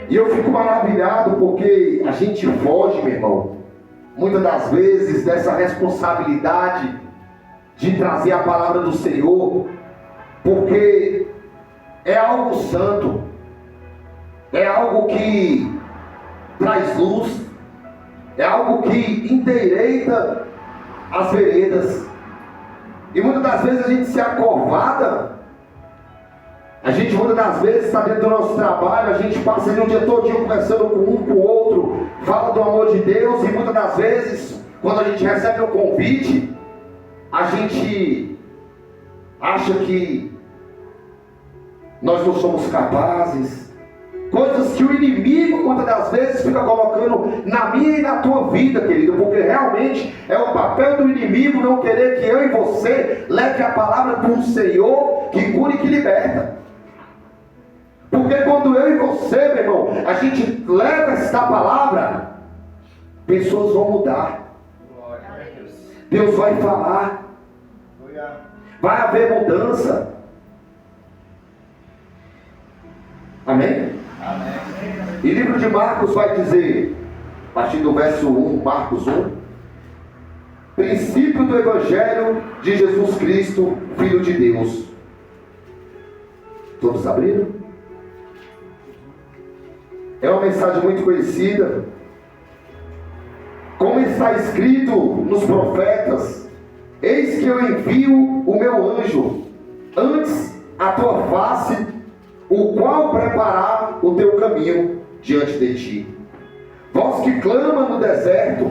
E eu fico maravilhado porque a gente foge, meu irmão, muitas das vezes dessa responsabilidade de trazer a palavra do Senhor, porque é algo santo, é algo que traz luz, é algo que endireita as veredas. E muitas das vezes a gente se acovarda. A gente muitas das vezes está dentro do nosso trabalho, a gente passa ali um dia todo conversando com um, com o outro, fala do amor de Deus, e muitas das vezes, quando a gente recebe um convite, a gente acha que nós não somos capazes. Coisas que o inimigo muitas das vezes fica colocando na minha e na tua vida, querido, porque realmente é o papel do inimigo não querer que eu e você leve a palavra do Senhor que cura e que liberta. Porque quando eu e você, meu irmão, a gente leva esta palavra, pessoas vão mudar. Deus vai falar. Vai haver mudança. Amém? Amém. E livro de Marcos vai dizer, a partir do verso 1, Marcos 1, princípio do Evangelho de Jesus Cristo, Filho de Deus. Todos abriram? É uma mensagem muito conhecida. Como está escrito nos profetas: eis que eu envio o meu anjo antes a tua face, o qual preparar o teu caminho diante de ti. Vós que clama no deserto,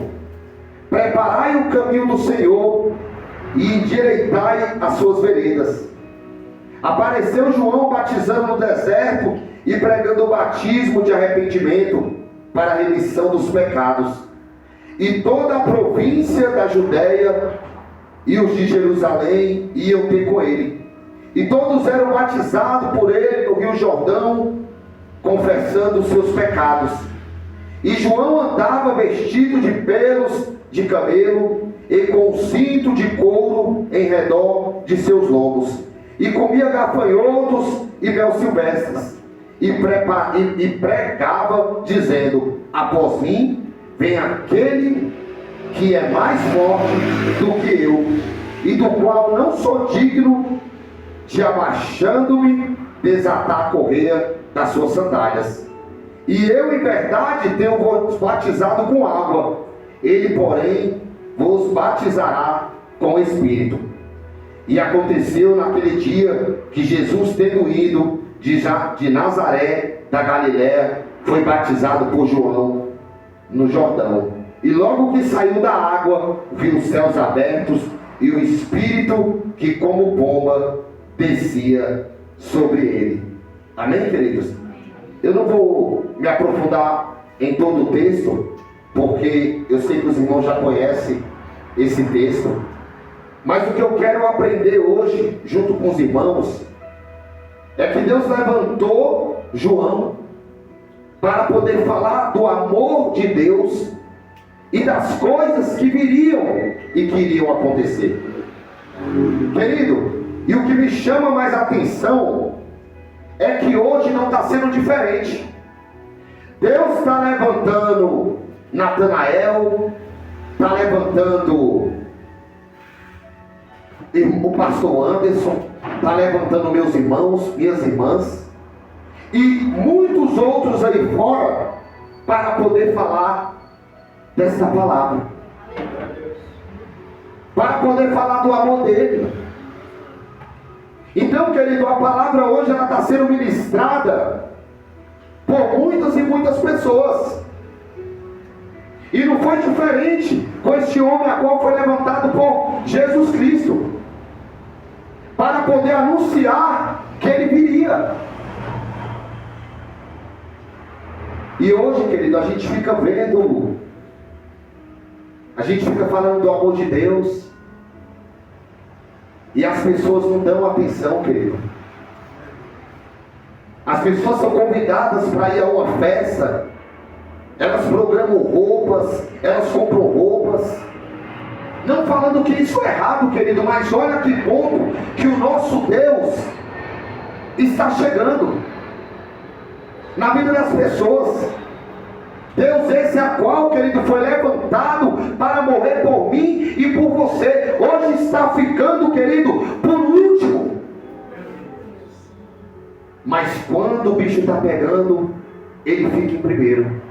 preparai o caminho do Senhor e endireitai as suas veredas. Apareceu João batizando no deserto e pregando o batismo de arrependimento para a remissão dos pecados. E toda a província da Judéia e os de Jerusalém iam ter com ele. E todos eram batizados por ele no Rio Jordão, confessando os seus pecados. E João andava vestido de pelos de camelo e com um cinto de couro em redor de seus lombos. E comia gafanhotos e mel silvestres. E pregava, dizendo: após mim vem aquele que é mais forte do que eu, e do qual não sou digno de, abaixando-me, desatar a correia das suas sandálias. E eu, em verdade, tenho vos batizado com água, ele, porém, vos batizará com o Espírito. E aconteceu naquele dia que Jesus, tendo ido de Nazaré da Galiléia, foi batizado por João no Jordão. E logo que saiu da água, viu os céus abertos e o Espírito que como pomba descia sobre ele. Amém, queridos? Eu não vou me aprofundar em todo o texto, porque eu sei que os irmãos já conhecem esse texto. Mas o que eu quero aprender hoje, junto com os irmãos, é que Deus levantou João para poder falar do amor de Deus e das coisas que viriam e que iriam acontecer. Querido, e o que me chama mais a atenção é que hoje não está sendo diferente. Deus está levantando Natanael, está levantando o pastor Anderson, está levantando meus irmãos, minhas irmãs, e muitos outros aí fora, para poder falar dessa palavra, para poder falar do amor dele. Então, querido, a palavra hoje ela está sendo ministrada por muitas e muitas pessoas. E não foi diferente com este homem a qual foi levantado por Jesus Cristo, para poder anunciar que ele viria. E hoje, querido, a gente fica vendo, a gente fica falando do amor de Deus, e as pessoas não dão atenção, querido. As pessoas são convidadas para ir a uma festa, elas programam roupas, elas compram roupas, não falando que isso é errado, querido, mas olha que ponto que o nosso Deus está chegando. na vida das pessoas. Deus esse a qual, querido, foi levantado para morrer por mim e por você, hoje está ficando, querido, por último. Mas quando o bicho está pegando, ele fica em primeiro.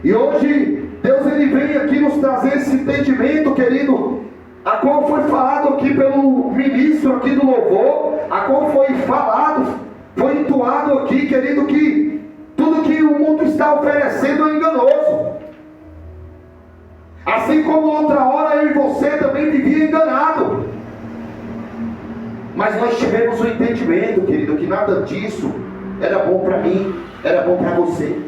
E hoje Deus ele vem aqui nos trazer esse entendimento, querido, a qual foi falado aqui pelo ministro aqui do louvor, a qual foi falado, foi entoado aqui, querido, que tudo que o mundo está oferecendo é enganoso. Assim como outra hora eu e você também vivia enganado. Mas nós tivemos o entendimento, querido, que nada disso era bom para mim, era bom para você.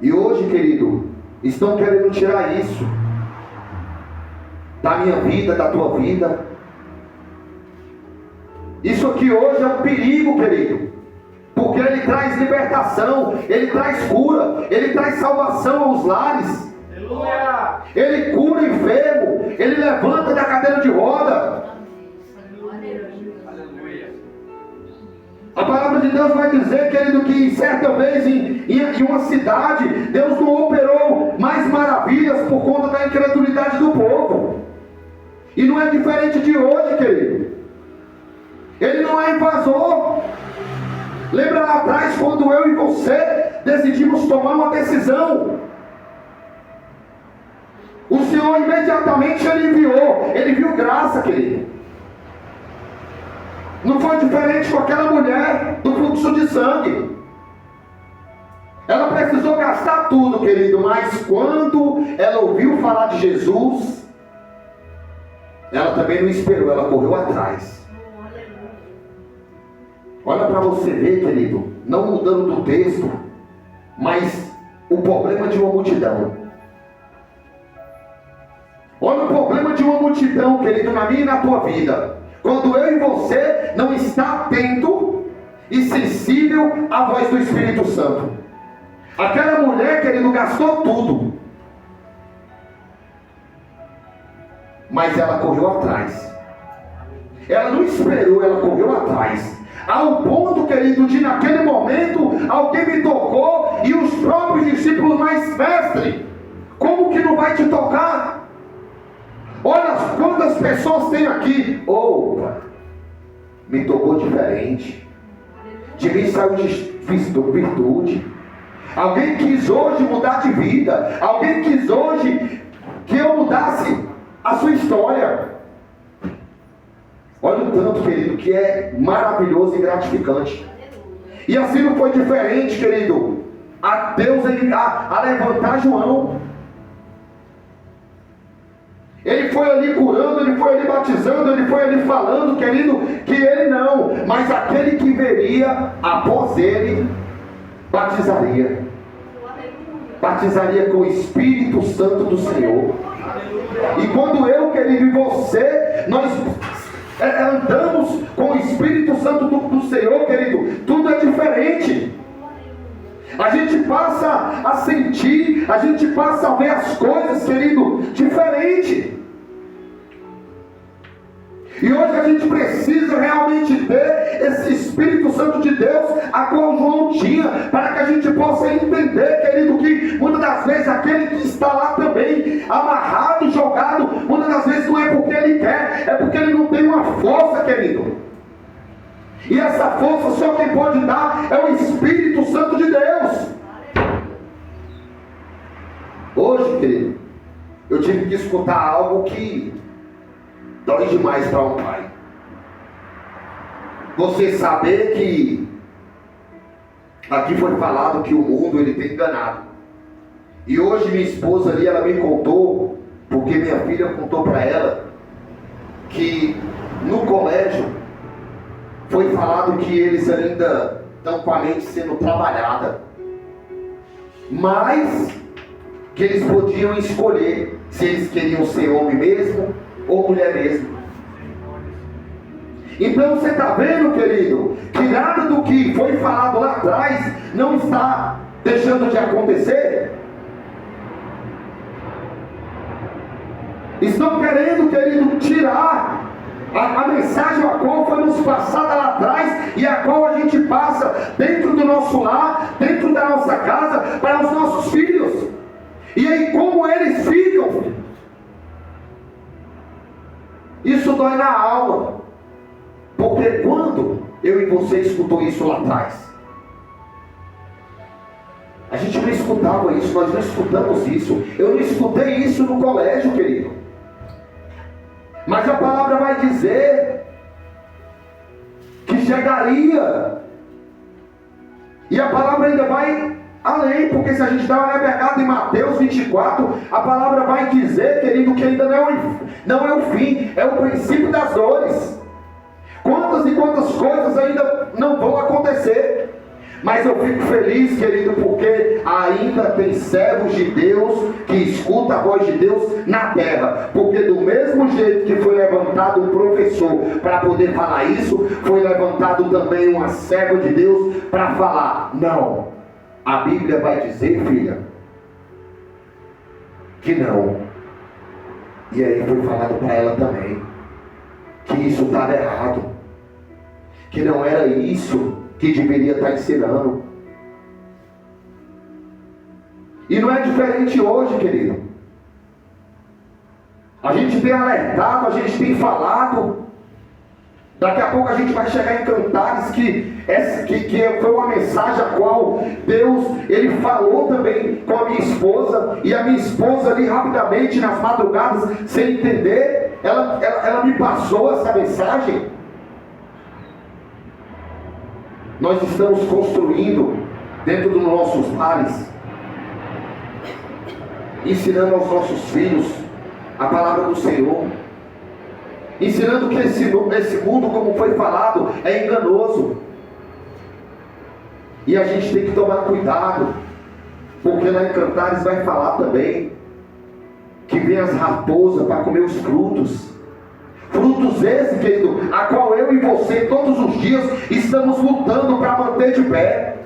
E hoje, querido, estão querendo tirar isso da minha vida, da tua vida. Isso aqui hoje é um perigo, querido, porque ele traz libertação, ele traz cura, ele traz salvação aos lares. Aleluia. Ele cura o enfermo, ele levanta da cadeira de roda. A palavra de Deus vai dizer, querido, que certa vez em uma cidade, Deus não operou mais maravilhas por conta da incredulidade do povo. E não é diferente de hoje, querido. Ele não é invasor. Lembra lá atrás, quando eu e você decidimos tomar uma decisão? O Senhor imediatamente ele enviou, ele viu graça, querido. Não foi diferente com aquela mulher do fluxo de sangue. Ela precisou gastar tudo, querido, mas quando ela ouviu falar de Jesus, ela também não esperou, ela correu atrás. Olha para você ver, querido, não mudando do texto, mas o problema de uma multidão. Olha o problema de uma multidão, querido, na minha e na tua vida. Quando eu e você não está atento e sensível à voz do Espírito Santo. Aquela mulher, querido, gastou tudo, mas ela correu atrás. Ela não esperou, ela correu atrás. Ao ponto, querido, de naquele momento alguém me tocou e os próprios discípulos, mas mestre, como que não vai te tocar? Olha quantas pessoas tem aqui. Opa, me tocou diferente. De mim saiu de virtude. Alguém quis hoje mudar de vida. Alguém quis hoje que eu mudasse a sua história. Olha o tanto, querido, que é maravilhoso e gratificante. E assim não foi diferente, querido. A Deus a levantar João. Ele foi ali curando, ele foi ali batizando, ele foi ali falando, querido, que ele não, mas aquele que veria após ele, batizaria. Batizaria com o Espírito Santo do Senhor. E quando eu, querido, e você, nós andamos com o Espírito Santo do Senhor, querido, tudo é diferente. A gente passa a sentir, a gente passa a ver as coisas, querido, diferente. E hoje a gente precisa realmente ter esse Espírito Santo de Deus, a qual João tinha, para que a gente possa entender, querido, que muitas das vezes aquele que está lá também, amarrado, jogado, muitas das vezes não é porque ele quer, é porque ele não tem uma força, querido. E essa força só quem pode dar é o Espírito Santo de Deus. Hoje, querido, eu tive que escutar algo que dói demais para um pai. Você saber que aqui foi falado que o mundo ele tem enganado. E hoje minha esposa ali, ela me contou, porque minha filha contou para ela, que no colégio foi falado que eles ainda estão com a mente sendo trabalhada, mas que eles podiam escolher se eles queriam ser homem mesmo ou mulher mesmo. Então você está vendo, querido, que nada do que foi falado lá atrás não está deixando de acontecer. Estão querendo, querido, tirar A mensagem a qual foi nos passada lá atrás e a qual a gente passa dentro do nosso lar, dentro da nossa casa, para os nossos filhos. E aí como eles ficam? Isso dói na alma. Porque quando eu e você escutou isso lá atrás, a gente não escutava isso, nós não escutamos isso. Eu não escutei isso no colégio, querido. Mas a palavra vai dizer que chegaria. E a palavra ainda vai além, porque se a gente dá uma olhada em Mateus 24, a palavra vai dizer, querido, que ainda não é o fim, é o princípio das dores. Quantas e quantas coisas ainda não vão acontecer. Mas eu fico feliz, querido, porque ainda tem servos de Deus que escutam a voz de Deus na terra. Porque do mesmo jeito que foi levantado um professor para poder falar isso, foi levantado também uma serva de Deus para falar: não, a Bíblia vai dizer, filha, que não. E aí foi falado para ela também que isso estava errado, que não era isso que deveria estar ensinando. E não é diferente hoje, querido. A gente tem alertado, a gente tem falado. Daqui a pouco a gente vai chegar em Cantares, que foi uma mensagem a qual Deus, Ele falou também com a minha esposa. E a minha esposa ali rapidamente, nas madrugadas, sem entender, ela me passou essa mensagem. Nós estamos construindo dentro dos nossos lares, ensinando aos nossos filhos a palavra do Senhor, ensinando que esse mundo, como foi falado, é enganoso. E a gente tem que tomar cuidado, porque lá em Cantares vai falar também que vem as raposas para comer os frutos. Frutos esses, querido, a qual eu e você todos os dias estamos lutando para manter de pé.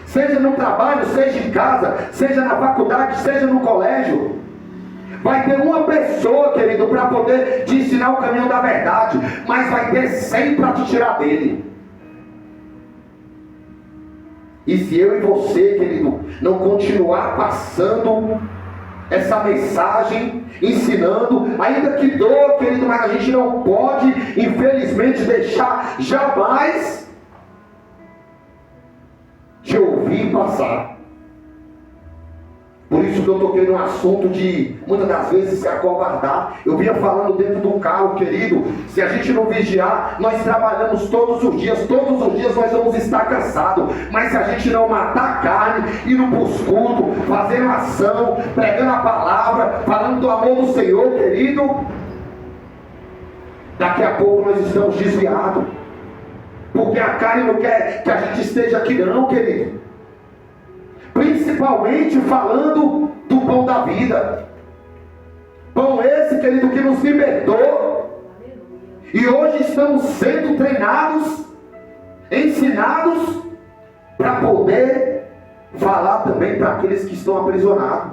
Seja no trabalho, seja em casa, seja na faculdade, seja no colégio. Vai ter uma pessoa, querido, para poder te ensinar o caminho da verdade, mas vai ter 100 para te tirar dele. E se eu e você, querido, não continuar passando essa mensagem, ensinando, ainda que doa, querido, mas a gente não pode, infelizmente, deixar jamais de ouvir passar. Por isso que eu toquei no assunto de, muitas das vezes, se acovardar. Eu vinha falando dentro do carro, querido, se a gente não vigiar, nós trabalhamos todos os dias nós vamos estar cansados. Mas se a gente não matar a carne, indo para os cultos, fazendo ação, pregando a palavra, falando do amor do Senhor, querido, daqui a pouco nós estamos desviados. Porque a carne não quer que a gente esteja aqui não, querido. Principalmente falando do pão da vida. Pão esse, querido, que nos libertou. E hoje estamos sendo treinados, ensinados, para poder falar também para aqueles que estão aprisionados.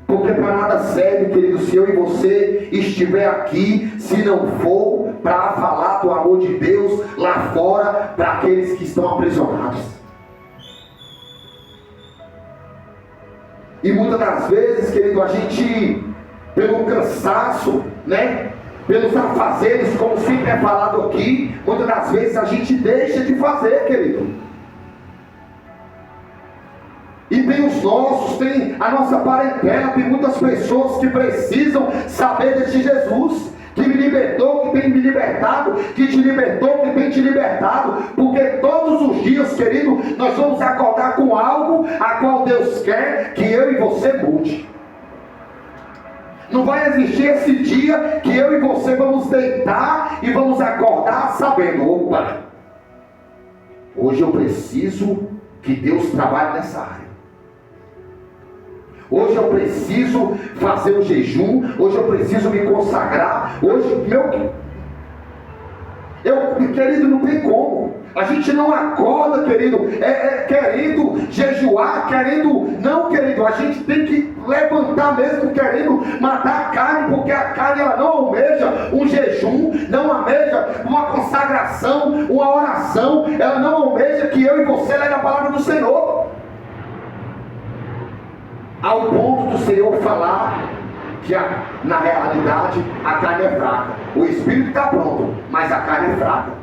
Porque para nada serve, querido, se eu e você estiver aqui, se não for para falar do amor de Deus lá fora, para aqueles que estão aprisionados. E muitas das vezes, querido, a gente, pelo cansaço, né, pelos afazeres, como sempre é falado aqui, muitas das vezes a gente deixa de fazer, querido. E tem os nossos, tem a nossa parentela, tem muitas pessoas que precisam saber desse Jesus, que me libertou, que tem me libertado, que te libertou, que tem te libertado, porque todos os dias, querido, nós vamos acordar com algo a qual Deus quer que eu e você mude. Não vai existir esse dia que eu e você vamos deitar e vamos acordar sabendo, opa, hoje eu preciso que Deus trabalhe nessa área. Hoje eu preciso fazer um jejum, hoje eu preciso me consagrar, hoje, querido, não tem como. A gente não acorda, querido, querendo jejuar, não, querido, a gente tem que levantar mesmo querendo matar a carne, porque a carne ela não almeja um jejum, não almeja uma consagração, uma oração, ela não almeja que eu e você leve a palavra do Senhor. Ao ponto do Senhor falar que na realidade a carne é fraca. O espírito está pronto, mas a carne é fraca.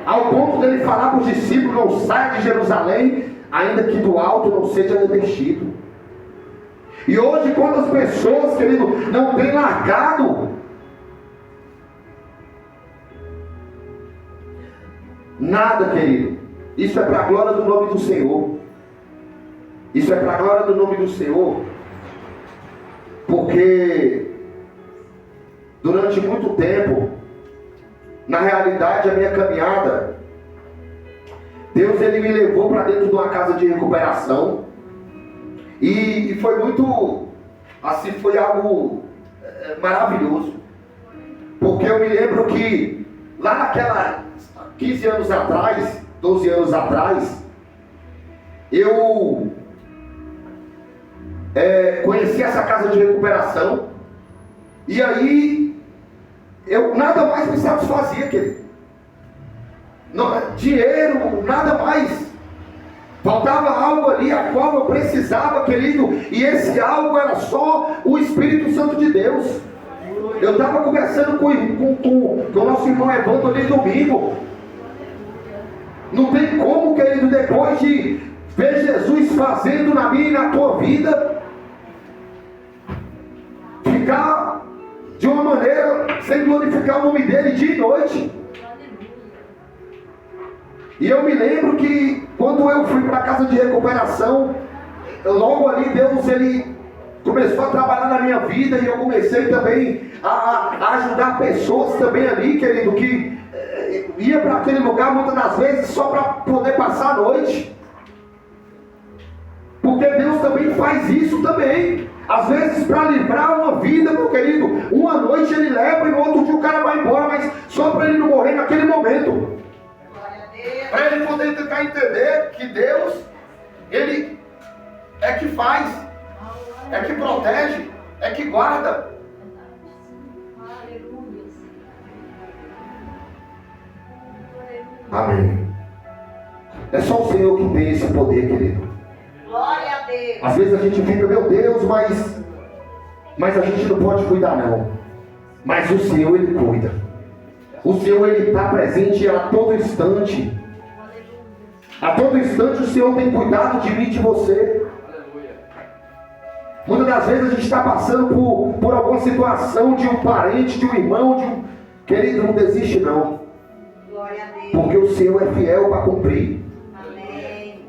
Ao ponto dele falar para os discípulos: não saia de Jerusalém, ainda que do alto não seja revestido. E hoje, quando as pessoas, querido, não têm largado nada, querido, isso é para a glória do nome do Senhor. Isso é para a glória do nome do Senhor, porque durante muito tempo, na realidade, a minha caminhada, Deus ele me levou para dentro de uma casa de recuperação, e foi muito, assim, foi algo maravilhoso, porque eu me lembro que lá naquela 15 anos atrás, 12 anos atrás, eu conheci essa casa de recuperação, e aí eu nada mais me satisfazia, querido. Dinheiro, nada mais. Faltava algo ali a qual eu precisava, querido, e esse algo era só o Espírito Santo de Deus. Eu estava conversando com o nosso irmão Evandro ali domingo. Não tem como, querido, depois de ver Jesus fazendo na minha e na tua vida, ficar de uma maneira sem glorificar o nome dele dia e noite. E eu me lembro que quando eu fui para a casa de recuperação, logo ali Deus ele começou a trabalhar na minha vida, e eu comecei também a ajudar pessoas também ali, querido, que ia para aquele lugar muitas das vezes só para poder passar a noite. Porque Deus também faz isso também. Às vezes para livrar uma vida, meu querido, uma noite ele leva e no outro dia o cara vai embora, mas só para ele não morrer naquele momento. Para ele poder tentar entender que Deus, ele é que faz, é que protege, é que guarda. Amém. É só o Senhor que tem esse poder, querido. Glória a Deus. Às vezes a gente fica, meu Deus, mas a gente não pode cuidar não. Mas o Senhor ele cuida. O Senhor ele está presente a todo instante. A todo instante o Senhor tem cuidado de mim e de você. Muitas das vezes a gente está passando por alguma situação de um parente, de um irmão, de um... Querido, não desiste não. Glória a Deus. Porque o Senhor é fiel para cumprir. Amém.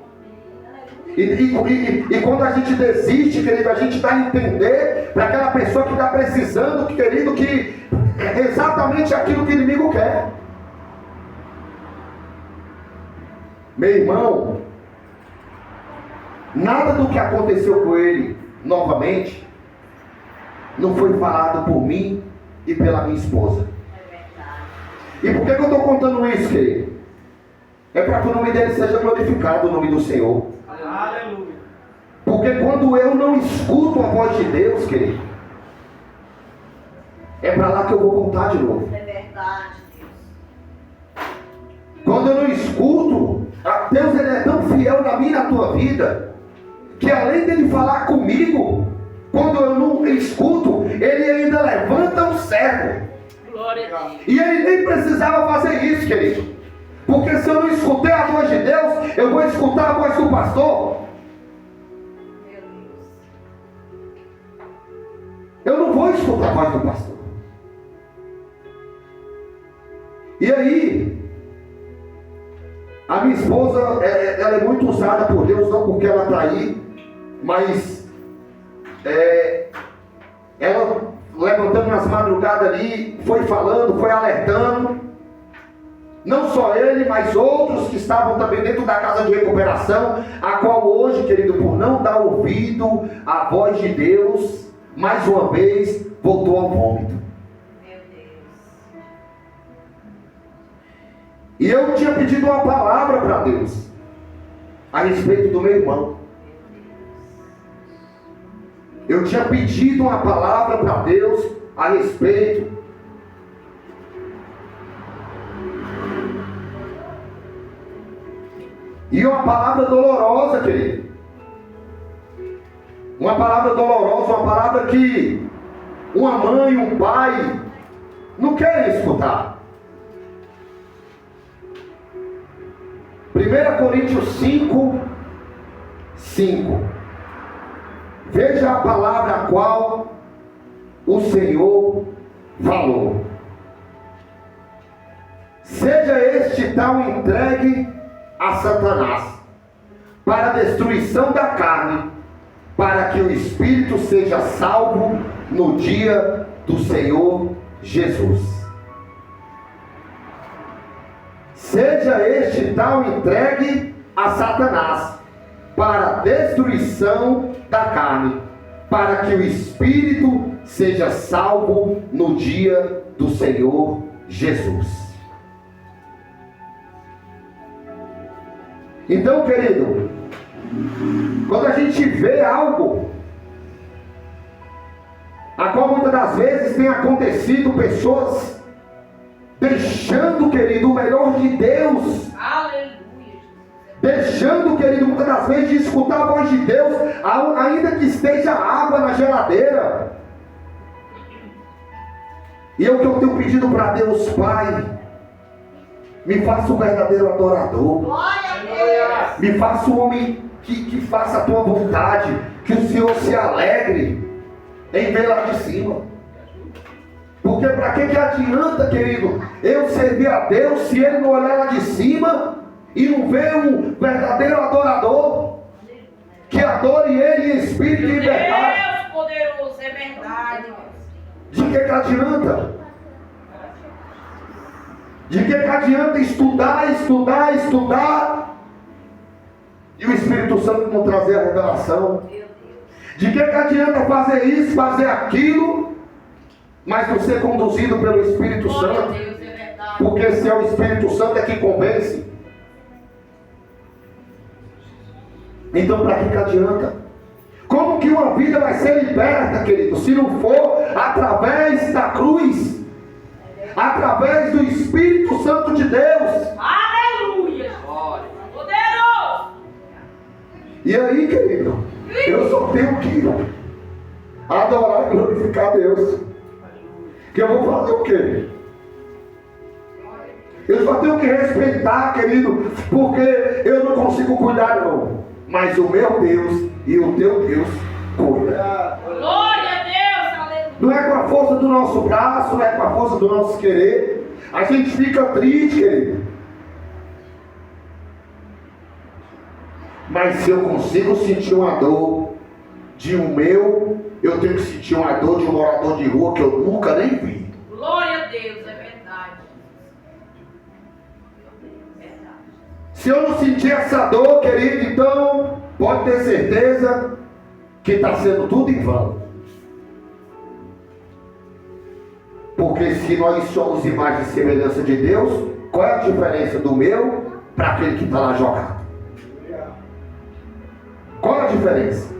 E quando a gente desiste, querido, a gente dá a entender para aquela pessoa que está precisando, querido, que é exatamente aquilo que o inimigo quer. Meu irmão, nada do que aconteceu com ele novamente não foi falado por mim e pela minha esposa. E por que eu estou contando isso, querido? É para que o nome dele seja glorificado, o nome do Senhor. Aleluia. Porque quando eu não escuto a voz de Deus, querido, é para lá que eu vou contar de novo. É verdade, Deus. Quando eu não escuto, Deus ele é tão fiel na minha e na tua vida, que além dele falar comigo, quando eu não escuto, ele ainda levanta o cego. Glória a Deus. E ele nem precisava fazer isso, querido. Porque se eu não escutei a voz de Deus, eu vou escutar a voz do pastor. Meu Deus. Eu não vou escutar a voz do pastor. E aí, a minha esposa, ela é muito usada por Deus, não porque ela está aí, mas ela levantando nas madrugadas ali, foi falando, foi alertando, não só ele, mas outros que estavam também dentro da casa de recuperação, a qual hoje, querido, por não dar ouvido à voz de Deus, mais uma vez, voltou ao vômito. Meu Deus. E eu tinha pedido uma palavra para Deus a respeito do meu irmão. Eu tinha pedido uma palavra para Deus a respeito. E uma palavra dolorosa, querido. Uma palavra dolorosa, uma palavra que uma mãe, um pai não querem escutar. 1 Coríntios 5, 5. Veja a palavra a qual o Senhor falou. Seja este tal entregue a Satanás, para a destruição da carne, para que o espírito seja salvo no dia do Senhor Jesus. Seja este tal entregue a Satanás, para a destruição da carne, para que o espírito seja salvo no dia do Senhor Jesus. Então, querido, quando a gente vê algo, a qual muitas das vezes tem acontecido, pessoas deixando, querido, o melhor de Deus. Aleluia. Deixando, querido, muitas das vezes de escutar a voz de Deus, ainda que esteja água na geladeira. E é o que eu tenho pedido para Deus, Pai, me faça um verdadeiro adorador. Glória a Deus. Me faça um homem que faça a tua vontade, que o Senhor se alegre em ver lá de cima. Porque para que adianta, querido, eu servir a Deus se Ele não olhar lá de cima e não ver um verdadeiro adorador que adore Ele em espírito e em verdade? Deus poderoso, é verdade. De que adianta? De que adianta estudar e o Espírito Santo não trazer a revelação? De que adianta fazer isso, fazer aquilo, mas não ser conduzido pelo Espírito Santo? Deus, é verdade. Porque se é o Espírito Santo é que convence. Então para que adianta? Como que uma vida vai ser liberta, querido, se não for através da cruz? Através do Espírito Santo de Deus. Aleluia. Poderoso. E aí, querido, eu só tenho que adorar e glorificar a Deus. Que eu vou fazer o quê? Eu só tenho que respeitar, querido, porque eu não consigo cuidar não. Mas o meu Deus e o teu Deus cuida. Glória a Deus. Aleluia. Não é com a força do nosso braço, não é com a força do nosso querer. A gente fica triste, querido. Mas se eu consigo sentir uma dor de um meu, eu tenho que sentir uma dor de um morador de rua que eu nunca nem vi. Glória a Deus, é verdade. Se eu não sentir essa dor, querido, então pode ter certeza que está sendo tudo em vão. Porque se nós somos imagem e semelhança de Deus, qual é a diferença do meu para aquele que está lá jogado? Qual é a diferença?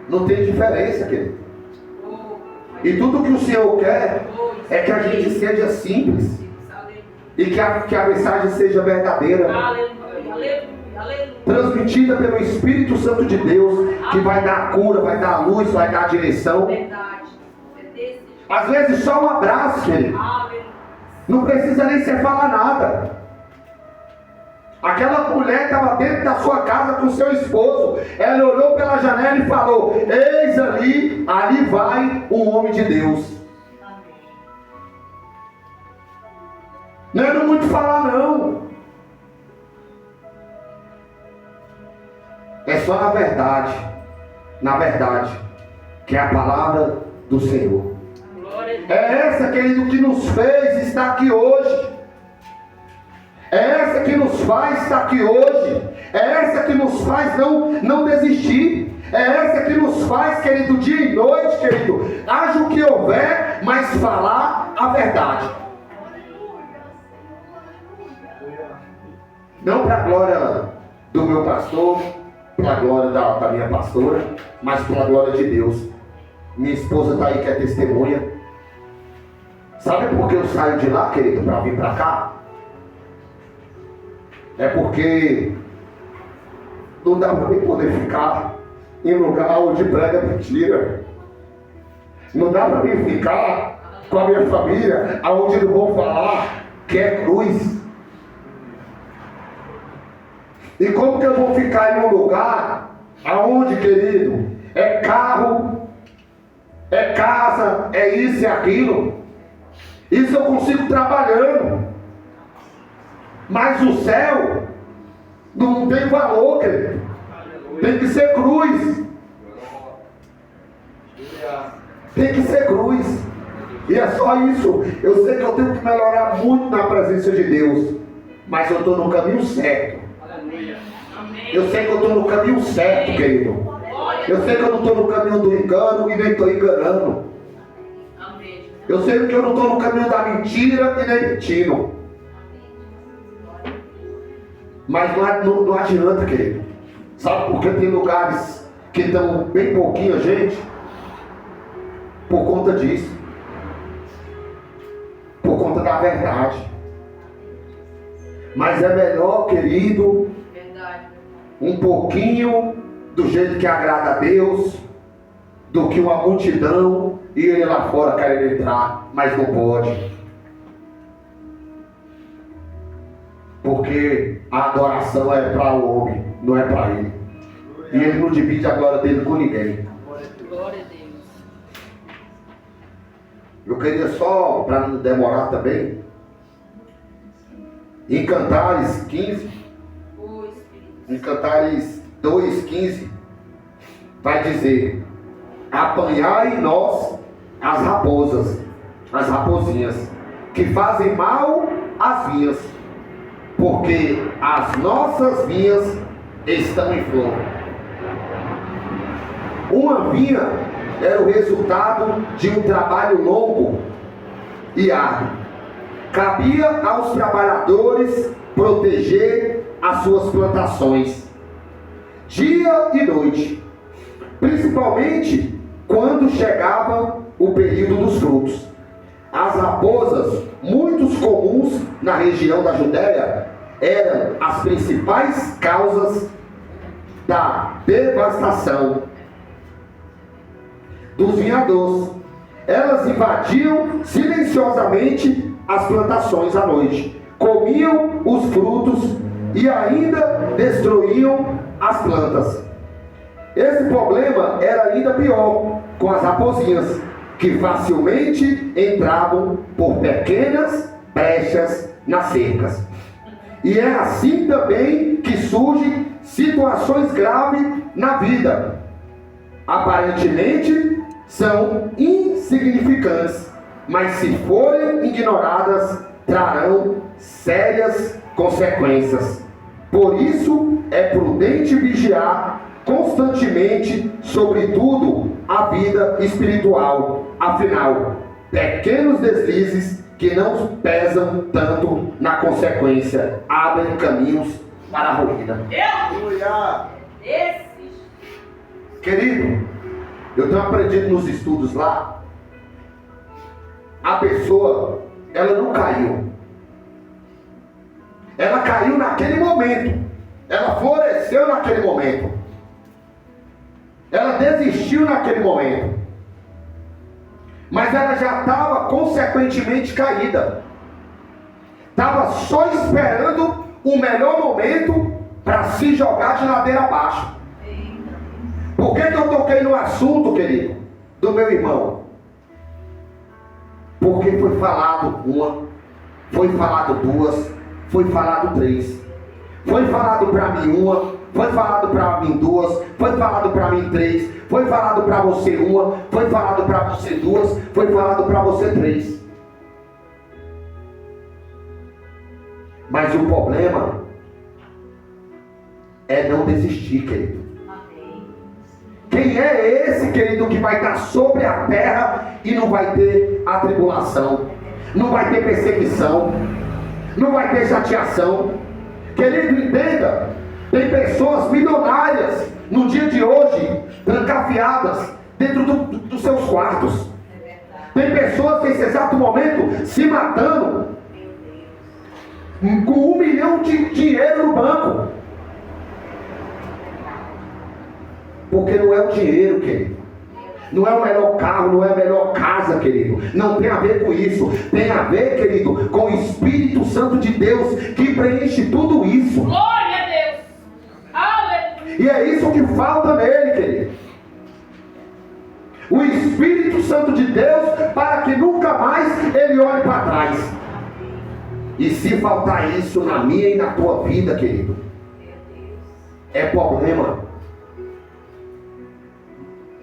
Não tem diferença, querido. E tudo que o Senhor quer é que a gente seja simples e que a mensagem seja verdadeira, Aleluia, aleluia, aleluia. transmitida pelo Espírito Santo de Deus, que vai dar a cura, vai dar a luz, vai dar a direção. Verdade. É desse jeito. Às vezes só um abraço, querido. Aleluia. Não precisa nem você falar nada. Aquela mulher estava dentro da sua casa com seu esposo. Ela olhou pela janela e falou: eis ali vai um homem de Deus. Não é muito falar não. É só na verdade, que é a palavra do Senhor. Glória a Deus. É essa, querido, que nos fez estar aqui hoje. É essa que nos faz estar aqui hoje. É essa que nos faz não desistir. É essa que nos faz, querido, dia e noite, querido, haja o que houver, mas falar a verdade. Não para a glória do meu pastor, pela glória da minha pastora, mas pela glória de Deus. Minha esposa está aí que é testemunha. Sabe por que eu saio de lá, querido, para vir para cá? É porque não dá para mim poder ficar em lugar onde prega mentira. Não dá para mim ficar com a minha família aonde não vão falar que é cruz. E como que eu vou ficar em um lugar aonde, querido, é carro, é casa, é isso e aquilo? Isso eu consigo trabalhando. Mas o céu não tem valor, querido. Tem que ser cruz. Tem que ser cruz. E é só isso. Eu sei que eu tenho que melhorar muito na presença de Deus, mas eu estou no caminho certo. Eu sei que eu estou no caminho certo, querido. Eu sei que eu não estou no caminho do engano e nem estou enganando. Eu sei que eu não estou no caminho da mentira e nem mentindo. Mas não adianta, querido. Sabe por que tem lugares que estão bem pouquinha gente? Por conta disso. Por conta da verdade. Mas é melhor, querido, um pouquinho do jeito que agrada a Deus, do que uma multidão e ele lá fora querendo entrar, mas não pode. Porque a adoração é para o homem, não é para ele. E ele não divide a glória dele com ninguém. Glória a Deus. Eu queria só, para não demorar também, em Cantares 15, em Cantares 2,15, vai dizer: apanhai nós as raposas, as raposinhas, que fazem mal às vinhas, porque as nossas vinhas estão em flor. Uma vinha era o resultado de um trabalho longo e árduo. Cabia aos trabalhadores proteger as suas plantações, dia e noite, principalmente quando chegava o período dos frutos. As raposas, muito comuns na região da Judéia, eram as principais causas da devastação dos vinhados. Elas invadiam silenciosamente as plantações à noite, comiam os frutos e ainda destruíam as plantas. Esse problema era ainda pior com as raposinhas, que facilmente entravam por pequenas brechas nas cercas. E é assim também que surgem situações graves na vida. Aparentemente são insignificantes, mas se forem ignoradas, trarão sérias consequências. Por isso é prudente vigiar constantemente, sobretudo a vida espiritual. Afinal, pequenos deslizes que não pesam tanto na consequência abrem caminhos para a ruína. Querido, eu tenho aprendido nos estudos lá, a pessoa, ela não caiu. Ela caiu naquele momento. Ela floresceu naquele momento. Ela desistiu naquele momento. Mas ela já estava consequentemente caída. Estava só esperando o melhor momento para se jogar de ladeira abaixo. Por que eu toquei no assunto, querido, do meu irmão? Porque foi falado uma, foi falado duas, foi falado três. Foi falado para mim uma, foi falado para mim duas, foi falado para mim três, foi falado para você uma, foi falado para você duas, foi falado para você três. Mas o problema é não desistir, querido. Quem é esse, querido, que vai estar sobre a terra e não vai ter atribulação, não vai ter perseguição, não vai ter chateação? Querido, entenda, Tem pessoas milionárias no dia de hoje, trancafiadas dentro dos seus quartos. Tem pessoas nesse exato momento se matando com 1 milhão de dinheiro no banco. Porque não é o dinheiro, querido. Não é o melhor carro, não é a melhor casa, querido. Não tem a ver com isso. Tem a ver, querido, com o Espírito Santo de Deus que preenche tudo isso. Glória a Deus. Aleluia. E é isso que falta nele, querido. O Espírito Santo de Deus, para que nunca mais ele olhe para trás. E se faltar isso na minha e na tua vida, querido, é problema.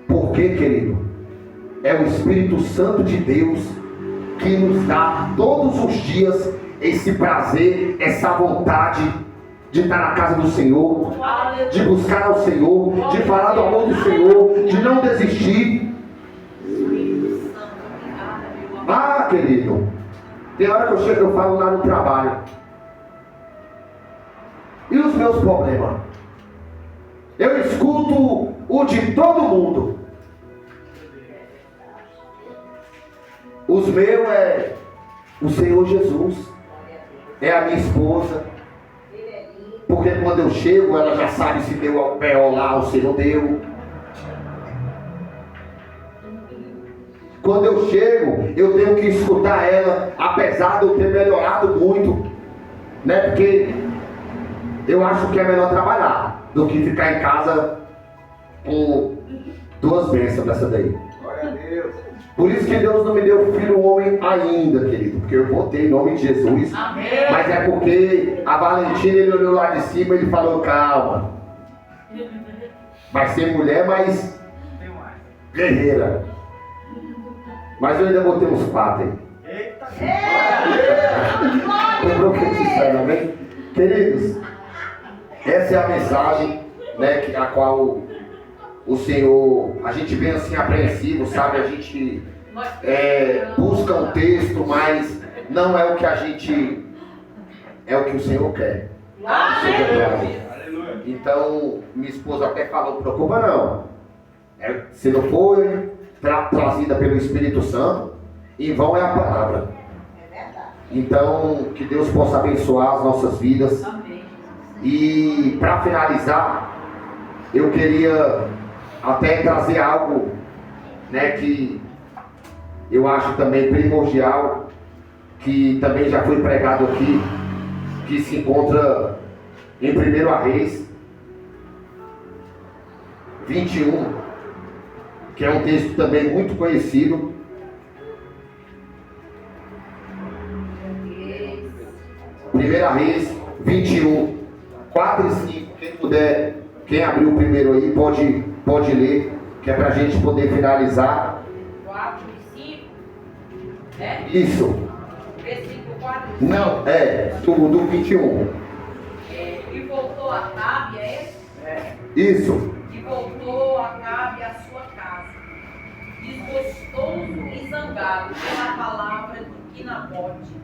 Por quê, querido? É o Espírito Santo de Deus que nos dá todos os dias esse prazer, essa vontade de estar na casa do Senhor, de buscar ao Senhor, de falar do amor do Senhor, de não desistir. Ah, querido, tem hora que eu chego, eu falo lá no trabalho. E os meus problemas? Eu escuto o de todo mundo. Os meus é o Senhor Jesus, é a minha esposa. Porque quando eu chego, ela já sabe se deu ao pé ou lá, o Senhor deu. Quando eu chego, eu tenho que escutar ela, apesar de eu ter melhorado muito, né? Porque eu acho que é melhor trabalhar do que ficar em casa com 2 bênçãos dessa daí. Glória a Deus. Por isso que Deus não me deu filho homem ainda, querido, porque eu vou ter em nome de Jesus. Amém. Mas é porque a Valentina, ele olhou lá de cima e ele falou, calma, vai ser mulher, mas guerreira. Mas eu ainda vou ter uns 4 aí. Eita. Estou profetizando, amém? Queridos, essa é a mensagem, né, a qual o Senhor, a gente vem assim apreensivo, sabe? A gente busca um texto, mas não é o que a gente, é o que o Senhor quer. Aleluia. Então, minha esposa até falou, não preocupa não. Se não for trazida pelo Espírito Santo, em vão é a palavra. Então, que Deus possa abençoar as nossas vidas. Amém. E para finalizar, eu queria até trazer algo, né, que eu acho também primordial, que também já foi pregado aqui, que se encontra em 1 Reis 21, que é um texto também muito conhecido. 1 Reis 21, 4 e 5. Quem puder, quem abriu o primeiro aí, pode ler, que é para a gente poder finalizar. 4 e 5. Né? Isso. Versículo 4 e 5. Não, do 21. E voltou Acabe, é esse? Isso. E voltou Acabe à sua casa, desgostoso e zangado pela palavra que Nabote,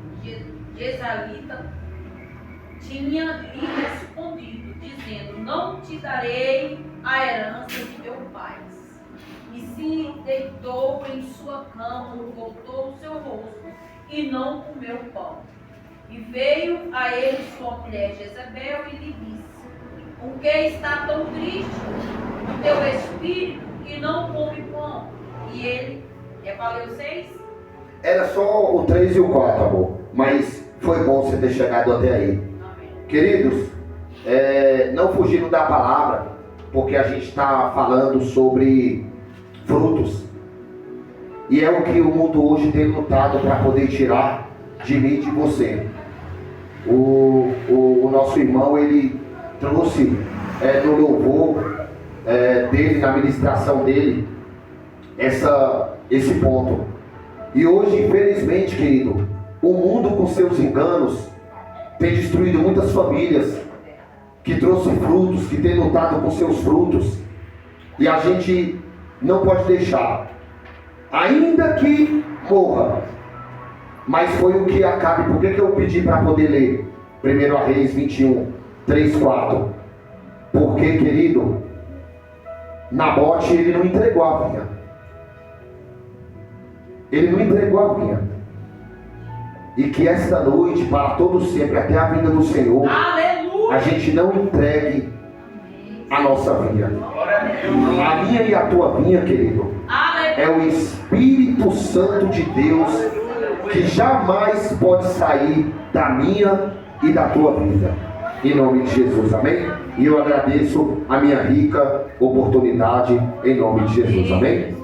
Jezreelita, tinha lhe respondido, dizendo: não te darei a herança de meu pai. E se deitou em sua cama, voltou o seu rosto e não comeu pão. E veio a ele sua mulher Jezebel e lhe disse: por que está tão triste o teu espírito e não come pão? E ele, valeu 6? Era só o 3 e o 4, amor. Mas foi bom você ter chegado até aí. Amém. Queridos, não fugindo da palavra, porque a gente está falando sobre frutos. E é o que o mundo hoje tem lutado para poder tirar de mim e de você. O nosso irmão, ele trouxe no louvor dele, na ministração dele, esse ponto. E hoje, infelizmente, querido, o mundo com seus enganos tem destruído muitas famílias que trouxe frutos, que tem lutado com seus frutos. E a gente não pode deixar, ainda que morra. Mas foi o que Acabe. Por que eu pedi para poder ler 1 Reis 21, 3, 4? Porque, querido, Nabote, ele não entregou a vinha. Ele não entregou a vinha. E que esta noite, para todo sempre, até a vinda do Senhor, Aleluia. a gente não entregue a nossa vinha. A minha e a tua vinha, querido, é o Espírito Santo de Deus, que jamais pode sair da minha e da tua vida. Em nome de Jesus, amém? E eu agradeço a minha rica oportunidade, em nome de Jesus, amém?